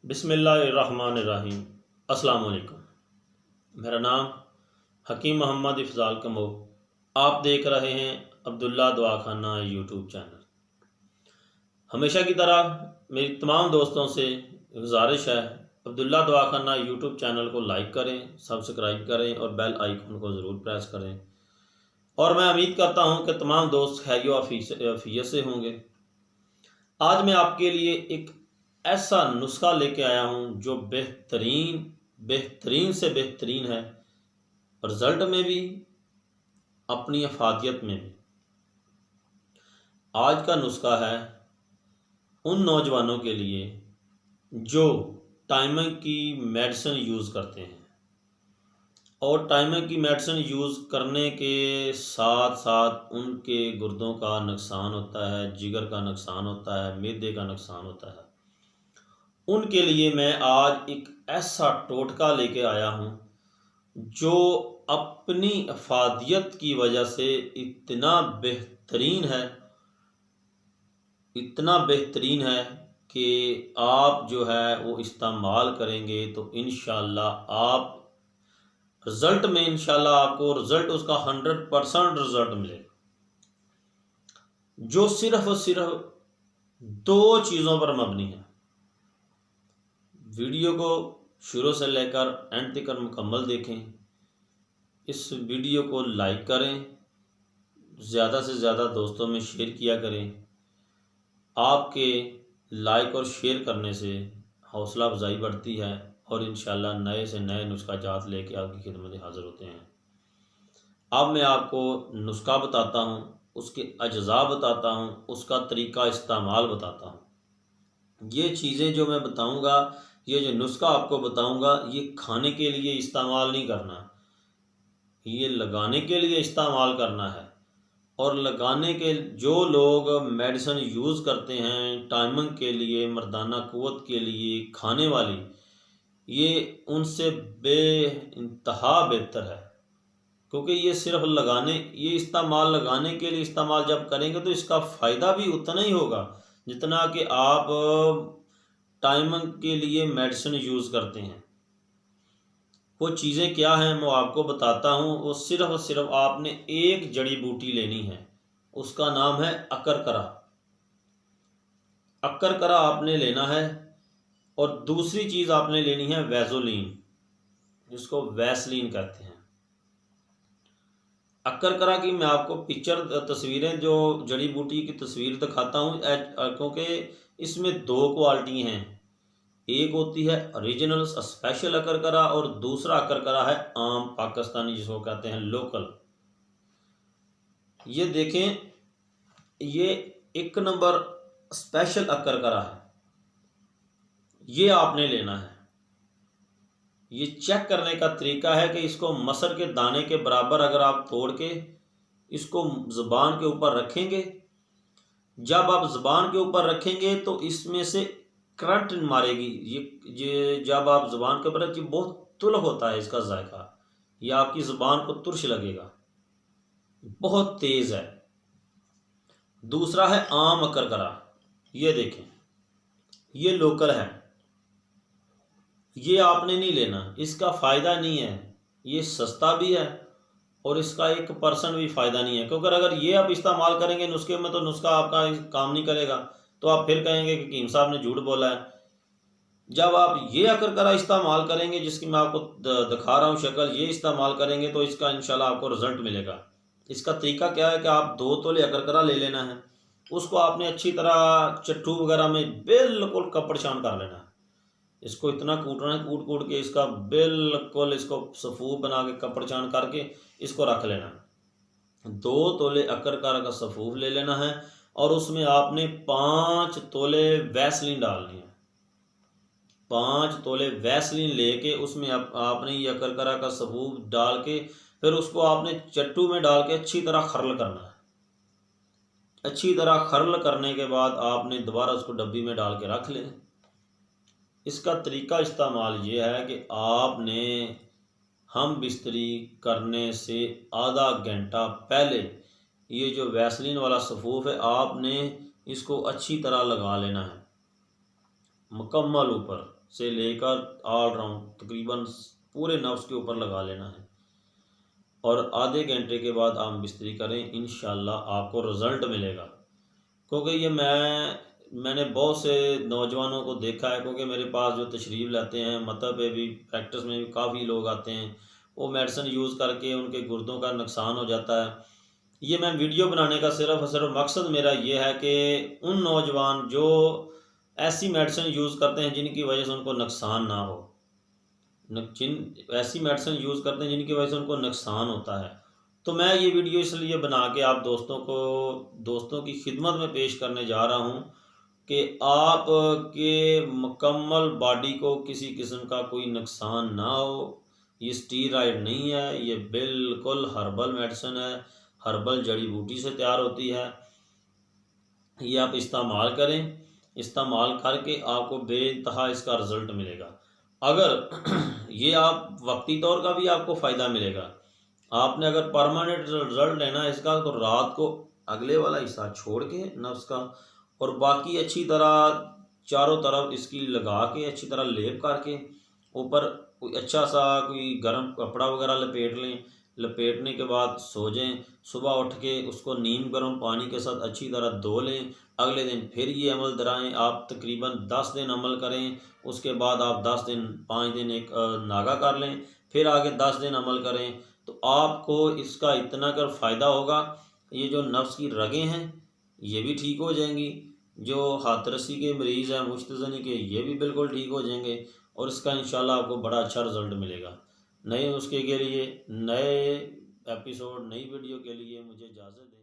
बिस्मिल्लाहिर्रहमानिर्रहीम। अस्सलाम वालेकुम। मेरा नाम हकीम मोहम्मद इफ़ज़ाल कमो। आप देख रहे हैं अब्दुल्ला दवाखाना यूट्यूब चैनल। हमेशा की तरह मेरी तमाम दोस्तों से गुजारिश है, अब्दुल्ला दवाखाना यूट्यूब चैनल को लाइक करें, सब्सक्राइब करें और बेल आइकन को ज़रूर प्रेस करें। और मैं उम्मीद करता हूं कि तमाम दोस्त खैरियत आफियत से होंगे। आज मैं आपके लिए एक ऐसा नुस्खा लेके आया हूं जो बेहतरीन से बेहतरीन है, रिजल्ट में भी, अपनी अफादियत में भी। आज का नुस्खा है उन नौजवानों के लिए जो टाइमिंग की मेडिसिन यूज़ करते हैं और टाइमिंग की मेडिसिन यूज़ करने के साथ साथ उनके गुर्दों का नुकसान होता है, जिगर का नुकसान होता है, मैदे का नुकसान होता है। उनके लिए मैं आज एक ऐसा टोटका लेके आया हूँ जो अपनी अफादियत की वजह से इतना बेहतरीन है कि आप जो है वो इस्तेमाल करेंगे तो इंशाल्लाह आप रिज़ल्ट में आपको रिज़ल्ट उसका 100% रिज़ल्ट मिलेगा, जो सिर्फ और सिर्फ 2 चीज़ों पर मबनी है। वीडियो को शुरू से लेकर एंड तक मुकम्मल देखें। इस वीडियो को लाइक करें, ज़्यादा से ज़्यादा दोस्तों में शेयर किया करें। आपके लाइक और शेयर करने से हौसला अफजाई बढ़ती है और इंशाल्लाह नए से नए नुस्खा जात लेके आपकी खिदमत हाज़िर होते हैं। अब मैं आपको नुस्खा बताता हूँ, उसके अज्जा बताता हूँ, उसका तरीका इस्तेमाल बताता हूँ। ये चीज़ें जो मैं बताऊँगा, ये जो नुस्खा आपको बताऊँगा, ये खाने के लिए इस्तेमाल नहीं करना, ये लगाने के लिए इस्तेमाल करना है। और लगाने के जो लोग मेडिसिन यूज़ करते हैं टाइमिंग के लिए, मर्दाना क़ुव्वत के लिए खाने वाली, ये उनसे बेइंतहा बेहतर है। क्योंकि ये सिर्फ ये इस्तेमाल लगाने के लिए इस्तेमाल जब करेंगे तो इसका फ़ायदा भी उतना ही होगा जितना कि आप टाइमिंग के लिए मेडिसिन यूज़ करते हैं। वो चीज़ें क्या हैं मैं आपको बताता हूँ। वो सिर्फ और सिर्फ आपने एक जड़ी बूटी लेनी है, उसका नाम है अकरकरा। अकरकरा आपने लेना है और दूसरी चीज़ आपने लेनी है वैज़ोलीन, जिसको वैसलीन कहते हैं। अकरकरा की मैं आपको तस्वीरें जो जड़ी बूटी की तस्वीर दिखाता हूँ, क्योंकि इसमें 2 क्वालिटी हैं। एक होती है ओरिजिनल स्पेशल अकरकरा और दूसरा अकरकरा है आम पाकिस्तानी, जिसको कहते हैं लोकल। ये देखें, ये 1 नंबर स्पेशल अकरकरा है, ये आपने लेना है। ये चेक करने का तरीका है कि इसको मसर के दाने के बराबर अगर आप तोड़ के इसको ज़ुबान के ऊपर रखेंगे, जब आप ज़ुबान के ऊपर रखेंगे तो इसमें से करंट मारेगी। ये जब आप ज़ुबान के ऊपर, ये बहुत तुल्ख होता है इसका जायका, ये आपकी ज़ुबान को तुर्श लगेगा, बहुत तेज़ है। दूसरा है आम अकरकरा, ये देखें, ये लोकल है, ये आपने नहीं लेना, इसका फ़ायदा नहीं है, ये सस्ता भी है और इसका 1% भी फ़ायदा नहीं है। क्योंकि अगर ये आप इस्तेमाल करेंगे नुस्खे में तो नुस्खा आपका काम नहीं करेगा, तो आप फिर कहेंगे कि हकीम साहब ने झूठ बोला है। जब आप ये अकरकरा इस्तेमाल करेंगे, जिसकी मैं आपको दिखा रहा हूँ शक्ल, ये इस्तेमाल करेंगे तो इसका इंशाल्लाह आपको रिज़ल्ट मिलेगा। इसका तरीका क्या है कि आप 2 तोले अकरकरा ले लेना है, उसको आपने अच्छी तरह चट्टू वगैरह में बिल्कुल कपड़छान कर लेना है। इसको इतना कूटना है, कूट के इसका बिल्कुल इसको सफ़ूफ बना के कपड़छान करके इसको रख लेना है। 2 तोले अकरकरा का सफ़ूफ ले लेना है और उसमें आपने 5 तोले वैसलीन डालनी है। 5 तोले वैसलीन लेके उसमें आपने ये अकरकरा का सफ़ूफ डाल के फिर उसको आपने चट्टू में डाल के अच्छी तरह खरल करना है। अच्छी तरह खरल करने के बाद आपने दोबारा उसको डब्बी में डाल के रख लें। इसका तरीका इस्तेमाल ये है कि आपने हम बिस्तरी करने से आधा घंटा पहले ये जो वैसलीन वाला सफ़ूफ है आपने इसको अच्छी तरह लगा लेना है मुकम्मल ऊपर। से लेकर ऑल राउंड तकरीबन पूरे नफ्स के ऊपर लगा लेना है और आधे घंटे के बाद आप बिस्तरी करें, इंशाल्लाह आपको रिज़ल्ट मिलेगा। क्योंकि ये मैंने बहुत से नौजवानों को देखा है, क्योंकि मेरे पास जो तशरीफ़ लाते हैं मतलब पे भी प्रैक्टिस में भी काफ़ी लोग आते हैं, वो मेडिसिन यूज़ करके उनके गुर्दों का नुकसान हो जाता है। ये मैं वीडियो बनाने का सिर्फ़ और सिर्फ मकसद मेरा ये है कि उन नौजवान जो ऐसी मेडिसिन यूज़ करते हैं जिनकी वजह से उनको नुकसान ना हो, जिन ऐसी मेडिसिन यूज़ करते हैं जिनकी वजह से उनको नुकसान होता है, तो मैं ये वीडियो इसलिए बना के आप दोस्तों की खिदमत में पेश करने जा रहा हूँ कि आप के मुकम्मल बॉडी को किसी किस्म का कोई नुकसान ना हो। ये स्टीरॉयड नहीं है, ये बिल्कुल हर्बल मेडिसिन है, हर्बल जड़ी बूटी से तैयार होती है। ये आप इस्तेमाल करें, इस्तेमाल करके आपको बेइंतहा इसका रिज़ल्ट मिलेगा। अगर ये आप वक्ती तौर का भी आपको फ़ायदा मिलेगा। आपने अगर परमानेंट रिज़ल्ट लेना है इसका, तो रात को अगले वाला हिस्सा छोड़ के नफ्स का और बाकी अच्छी तरह चारों तरफ इसकी लगा के अच्छी तरह लेप करके ऊपर कोई अच्छा सा कोई गर्म कपड़ा वगैरह लपेट लें। लपेटने के बाद सो जाएं। सुबह उठ के उसको नीम गर्म पानी के साथ अच्छी तरह धो लें। अगले दिन फिर ये अमल दोहराएं। आप तकरीबन 10 दिन अमल करें, उसके बाद आप 10 दिन 5 दिन एक नागा कर लें, फिर आगे 10 दिन अमल करें, तो आपको इसका इतना कर फ़ायदा होगा। ये जो नफ्स की रगें हैं ये भी ठीक हो जाएंगी, जो हाथरसी के मरीज़ हैं मुश्तज़नी के, ये भी बिल्कुल ठीक हो जाएंगे और इसका इंशाल्लाह आपको बड़ा अच्छा रिज़ल्ट मिलेगा। नए नुस्खे के लिए, नए एपिसोड, नई वीडियो के लिए मुझे इजाज़त दें।